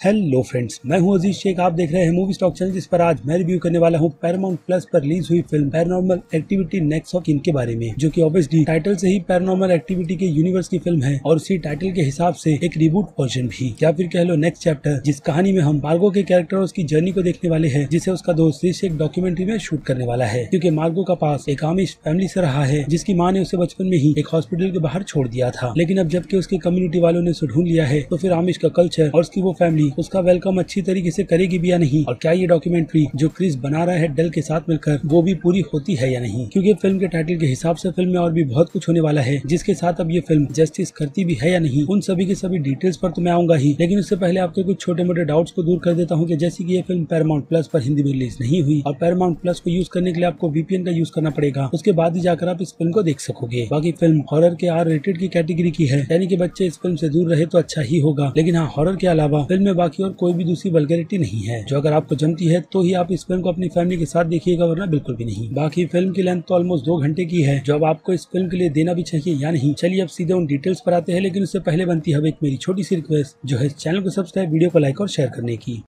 Hello friends, मैं हूं अजीज शेख। आप देख रहे हैं मूवी स्टॉक चैनल, जिस पर आज मैं रिव्यू करने वाला हूं पैरामाउंट प्लस पर रिलीज हुई film paranormal activity next of kin के बारे में, जो कि ऑब्वियसली टाइटल से ही पैरानॉर्मल एक्टिविटी के यूनिवर्स की फिल्म है और उसी टाइटल के हिसाब से एक रिबूट वर्जन भी, या फिर कह लो नेक्स्ट चैप्टर, जिस कहानी में हम मार्गो के कैरेक्टर और उसकी जर्नी को देखने वाले हैं, जिसे उसका दोस्त ऋषि एक डॉक्यूमेंट्री में शूट करने वाला है। क्योंकि मार्गो का पास एक आमिश फैमिली से रहा है, जिसकी माँ ने उसे बचपन में ही एक हॉस्पिटल के बाहर छोड़ दिया था। लेकिन अब जबकि उसकी कम्युनिटी वालों ने उसे ढूंढ लिया है, तो फिर आमिश का कल्चर और उसकी वो फैमिली उसका वेलकम अच्छी तरीके से करेगी भी या नहीं, और क्या ये डॉक्यूमेंट्री जो क्रिस बना रहा है डेल के साथ मिलकर, वो भी पूरी होती है या नहीं। क्योंकि फिल्म के टाइटल के हिसाब से फिल्म में और भी बहुत कुछ होने वाला है, जिसके साथ अब ये फिल्म जस्टिस करती भी है या नहीं, उन सभी के सभी डिटेल्स पर तो मैं आऊंगा ही। लेकिन उससे पहले आपके कुछ छोटे मोटे डाउट्स को दूर कर देता हूँ कि जैसे कि ये फिल्म पैरामाउंट प्लस पर हिंदी में रिलीज नहीं हुई और पैरामाउंट प्लस को यूज करने के लिए आपको वीपीएन का यूज करना पड़ेगा, उसके बाद ही जाकर आप इस फिल्म को देख सकोगे। बाकी फिल्म हॉरर के आर रेटेड की कैटेगरी की है, यानी कि बच्चे इस फिल्म से दूर रहे तो अच्छा ही होगा। लेकिन हाँ, हॉरर के अलावा फिल्म में बाकी और कोई भी दूसरी वल्गैरिटी नहीं है, जो अगर आपको जमती है तो ही आप इस फिल्म को अपनी फैमिली के साथ देखिएगा, वरना बिल्कुल भी नहीं। बाकी फिल्म की लेंथ तो ऑलमोस्ट 2 घंटे की है, जो अब आपको इस फिल्म के लिए देना भी चाहिए या नहीं। चलिए अब सीधे उन डिटेल्स पर आते हैं, लेकिन उससे पहले बनती है एक मेरी छोटी सी रिक्वेस्ट, जो है चैनल को सब्सक्राइब, वीडियो को लाइक और शेयर करने की।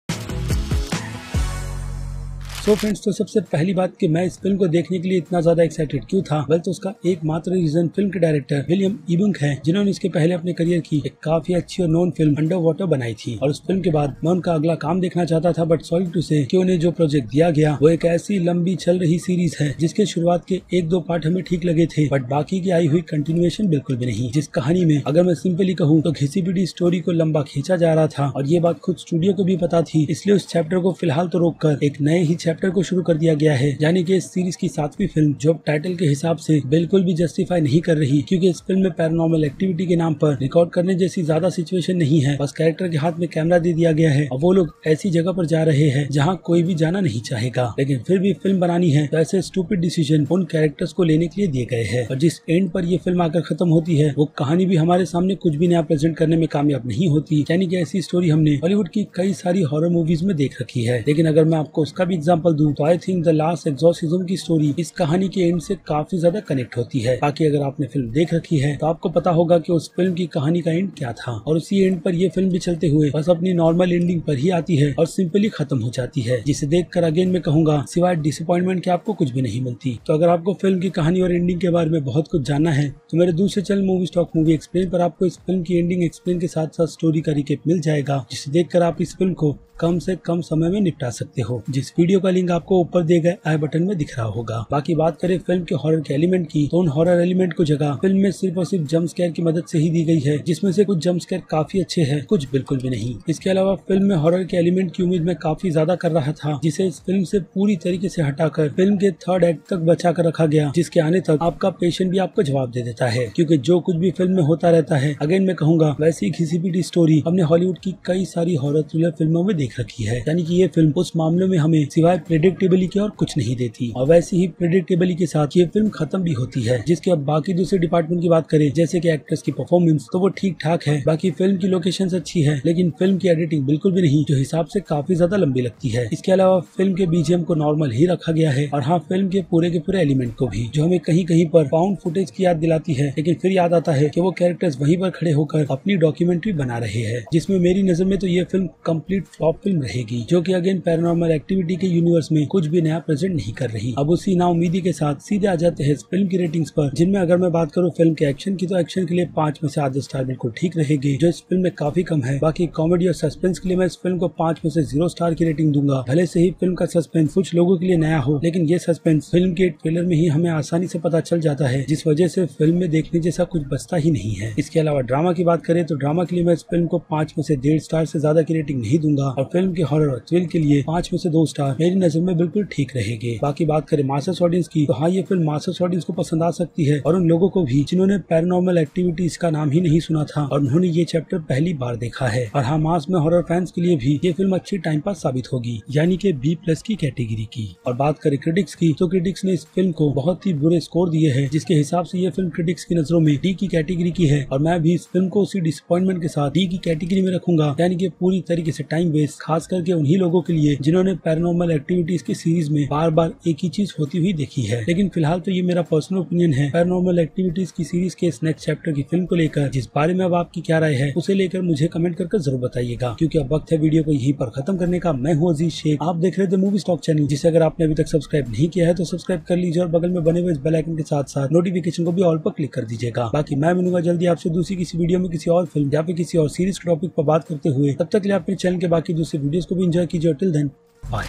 सो फ्रेंड्स, तो सबसे पहली बात कि मैं इस फिल्म को देखने के लिए इतना ज्यादा एक्साइटेड क्यों था, वेल तो उसका एकमात्र रीजन फिल्म के डायरेक्टर विलियम इबुंग है, जिन्होंने इसके पहले अपने करियर की एक काफी अच्छी और नोन फिल्म अंडर वाटर बनाई थी। और उस फिल्म के बाद मैं उनका अगला काम देखना चाहता था, बट सॉरी टू से कि उन्हें जो प्रोजेक्ट दिया गया वो एक ऐसी लंबी चल रही सीरीज है, जिसके शुरुआत के 1-2 पार्ट हमें ठीक लगे थे, बट बाकी की आई हुई कंटिन्यूएशन बिल्कुल भी नहीं। जिस कहानी में अगर मैं सिंपली कहूँ तो घिसी पिटी स्टोरी को लंबा खींचा जा रहा था, और ये बात खुद स्टूडियो को भी पता थी, इसलिए उस चैप्टर को फिलहाल तो रोककर एक नए ही चैप्टर को शुरू कर दिया गया है। यानी कि इस सीरीज की 7वीं फिल्म, जो टाइटल के हिसाब से बिल्कुल भी जस्टिफाई नहीं कर रही, क्योंकि इस फिल्म में पैरानॉर्मल एक्टिविटी के नाम पर रिकॉर्ड करने जैसी ज्यादा सिचुएशन नहीं है। बस कैरेक्टर के हाथ में कैमरा दे दिया गया है और वो लोग ऐसी जगह पर जा रहे हैं जहाँ कोई भी जाना नहीं चाहेगा, लेकिन फिर भी फिल्म बनानी है तो ऐसे स्टूपिड डिसीजन उन कैरेक्टर्स को लेने के लिए दिए गए हैं। और जिस एंड पर ये फिल्म आकर खत्म होती है, वो कहानी भी हमारे सामने कुछ भी नया प्रेजेंट करने में कामयाब नहीं होती। यानी कि ऐसी स्टोरी हमने हॉलीवुड की कई सारी हॉरर मूवीज में देख रखी है, लेकिन अगर मैं आपको उसका भी एग्जाम्पल दूं तो I think the last exorcism की स्टोरी इस कहानी के एंड से काफी ज्यादा कनेक्ट होती है। बाकी अगर आपने फिल्म देख रखी है तो आपको पता होगा कि उस फिल्म की कहानी का एंड क्या था, और उसी एंड पर ये फिल्म भी चलते हुए बस अपनी नॉर्मल एंडिंग पर ही आती है और सिंपली खत्म हो जाती है, जिसे देखकर अगेन मैं कहूंगा सिवाय डिसअपॉइंटमेंट के आपको कुछ भी नहीं मिलती। तो अगर आपको फिल्म की कहानी और एंडिंग के बारे में बहुत कुछ जानना है तो मेरे दूसरे channel movie stock movie explain पर आपको इस फिल्म की एंडिंग एक्सप्लेन के साथ साथ स्टोरी का रिकेप मिल जाएगा, जिसे देखकर आप इस फिल्म को कम से कम समय में निपटा सकते हो, जिस वीडियो का लिंक आपको ऊपर दिए गए आई बटन में दिख रहा होगा। बाकी बात करें फिल्म के हॉरर के एलिमेंट की, तो उन हॉरर एलिमेंट को जगह फिल्म में सिर्फ और सिर्फ जंप स्केयर की मदद से ही दी गई है, जिसमें से कुछ जंप स्केयर काफी अच्छे हैं, कुछ बिल्कुल भी नहीं। इसके अलावा फिल्म में हॉरर के एलिमेंट की उम्मीद मैं काफी ज्यादा कर रहा था, जिसे इस फिल्म से पूरी तरीके से हटाकर फिल्म के 3rd एक्ट तक बचा कर रखा गया, जिसके आने तक आपका पेशेंट भी आपको जवाब दे देता है। क्योंकि जो कुछ भी फिल्म में होता रहता है, अगेन मैं कहूंगा वैसी घिसी पिटी स्टोरी हमने हॉलीवुड की कई सारी हॉरर थ्रिलर फिल्मों में देख रखी है। यानी कि ये फिल्म उस मामले में हमें सिवाय प्रेडिक्टेबली के और कुछ नहीं देती, और वैसे ही प्रेडिक्टेबली के साथ ये फिल्म खत्म भी होती है। जिसके अब बाकी दूसरे डिपार्टमेंट की बात करें, जैसे कि एक्ट्रेस की परफॉर्मेंस, तो वो ठीक ठाक है। बाकी फिल्म की लोकेशंस अच्छी है, लेकिन फिल्म की एडिटिंग बिल्कुल भी नहीं, जो हिसाब से काफी ज्यादा लंबी लगती है। इसके अलावा फिल्म के बीजीएम को नॉर्मल ही रखा गया है, और हाँ, फिल्म के पूरे एलिमेंट को भी, जो हमें कहीं कहीं पर फाउंड फुटेज की याद दिलाती है, लेकिन फिर याद आता है कि वो कैरेक्टर्स वहीं पर खड़े होकर अपनी डॉक्यूमेंट्री बना रहे हैं, जिसमें मेरी नजर में तो ये फिल्म कंप्लीट फ्लॉप फिल्म रहेगी, जो कि अगेन पैरानॉर्मल एक्टिविटी के यूनिवर्स में कुछ भी नया प्रेजेंट नहीं कर रही। अब उसी नाउमीदी के साथ सीधे आ जाते हैं इस फिल्म की रेटिंग्स पर, जिनमें अगर मैं बात करूं फिल्म के एक्शन की, तो एक्शन के लिए 5 में से आधे स्टार बिल्कुल ठीक रहेगी, जो इस फिल्म में काफी कम है। बाकी कॉमेडी और सस्पेंस के लिए मैं इस फिल्म को 5 में से 0 स्टार की रेटिंग दूंगा। भले से ही फिल्म का सस्पेंस कुछ लोगों के लिए नया हो, लेकिन ये सस्पेंस फिल्म के ट्रेलर में ही हमें आसानी से पता चल जाता है, जिस वजह से फिल्म में देखने जैसा कुछ बचता ही नहीं है। इसके अलावा ड्रामा की बात करें तो ड्रामा के लिए मैं इस फिल्म को 5 में से 1.5 स्टार से ज्यादा की रेटिंग नहीं दूंगा, और फिल्म के हॉरर और थ्रिल के लिए 5 में से 2 स्टार मेरी नजर में बिल्कुल ठीक रहेगी। बाकी बात करें मास्टर्स ऑडियंस की, तो हाँ, ये फिल्म मास्टर्स ऑडियंस को पसंद आ सकती है, और उन लोगों को भी जिन्होंने पैरानॉर्मल एक्टिविटीज का नाम ही नहीं सुना था और उन्होंने ये चैप्टर पहली बार देखा है। और हाँ, मास में हॉरर फैंस के लिए भी ये फिल्म अच्छी टाइम पास साबित होगी, यानी कि B+ की कैटेगरी की। और बात करें क्रिटिक्स की, तो क्रिटिक्स ने इस फिल्म को बहुत ही बुरे स्कोर दिए हैं, जिसके हिसाब से ये फिल्म क्रिटिक्स की नजरों में D की कैटेगरी की है, और मैं भी इस फिल्म को उसी डिसअपॉइंटमेंट के साथ D की कैटेगरी में रखूंगा। यानी कि पूरी तरीके से टाइम वेस्ट, खास करके उन्हीं लोगों के लिए जिन्होंने पैरानॉर्मल एक्टिविटीज की सीरीज में बार बार एक ही चीज होती हुई देखी है। लेकिन फिलहाल तो ये मेरा पर्सनल ओपिनियन है। पैरानॉर्मल एक्टिविटीज की सीरीज के इस नेक्स्ट चैप्टर की फिल्म को लेकर जिस बारे में अब आपकी क्या राय है उसे लेकर मुझे कमेंट करके जरूर बताइएगा, क्योंकि अब वक्त है वीडियो को यहीं पर खत्म करने का। मैं हूँ अजीज शेख, आप देख रहे थे मूवी स्टॉक चैनल, जिसे अगर आपने अभी तक सब्सक्राइब नहीं किया है तो सब्सक्राइब कर लीजिए और बगल में बने हुए इस बेल आइकन के साथ साथ नोटिफिकेशन को भी ऑल पर क्लिक कर दीजिएगा। बाकी मैं मिलूंगा जल्दी आपसे दूसरी किसी वीडियो में किसी और फिल्म या फिर किसी और सीरीज के टॉपिक पर बात करते हुए। तब तक के लिए अपने चैनल के बाकी दूसरे वीडियोस को भी एंजॉय कीजिए। Till then bye.